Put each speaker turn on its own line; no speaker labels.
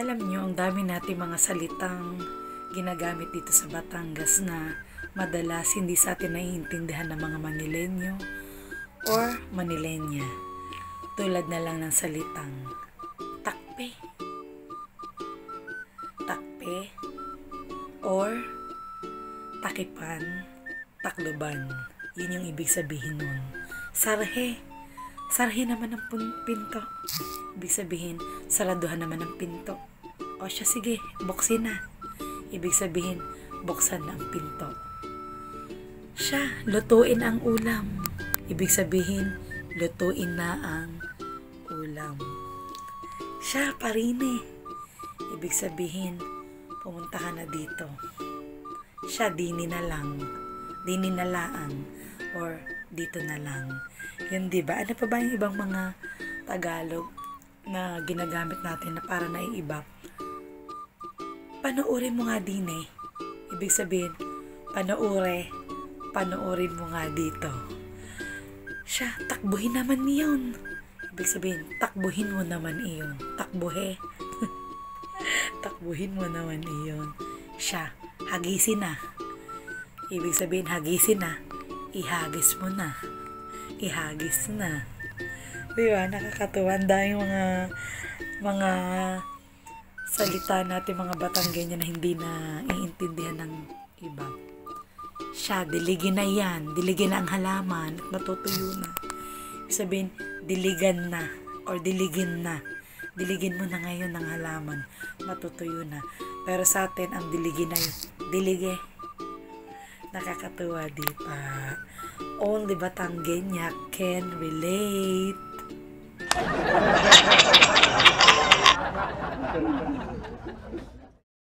Alam nyo, ang dami natin mga salitang ginagamit dito sa Batangas na madalas hindi sa atin naiintindihan ng mga Manilenyo or Manilenya. Tulad na lang ng salitang takpe, takpe, or takipan, takloban. Yun yung ibig sabihin nun. Sarhe, sarhe naman ang pinto. Ibig sabihin, saraduhan naman ang pinto. O siya, sige, buksin na. Ibig sabihin, buksan na ang pinto. Siya, lutuin ang ulam. Ibig sabihin, lutuin na ang ulam. Siya, parine. Ibig sabihin, pumunta ka na dito. Siya, dini na lang. Dini na laan. Or, dito na lang. Yun, diba? Ano pa ba yung ibang mga Tagalog na ginagamit natin na para naiiba? Panoorin mo nga din eh. Ibig sabihin, panoorin mo nga dito. Siya, takbuhin naman iyon. Ibig sabihin, takbuhin mo naman iyon. Takbuhe. Takbuhin mo naman iyon. Siya, hagisin na. Ibig sabihin, hagisin na. Ihagis mo na. Ihagis na. Diba? Nakakatuwa. Ang daming mga salita natin, mga Batanggenyo na hindi na iintindihan ng iba. Siya, diligin na yan. Diligin na ang halaman at matutuyo na. Ibig sabihin, diligan na or diligin na. Diligin mo na ngayon ng halaman. Matutuyo na. Pero sa atin, ang diligin na yun. Dilige. Nakakatuwa, di ba? Only Batanggenya can relate.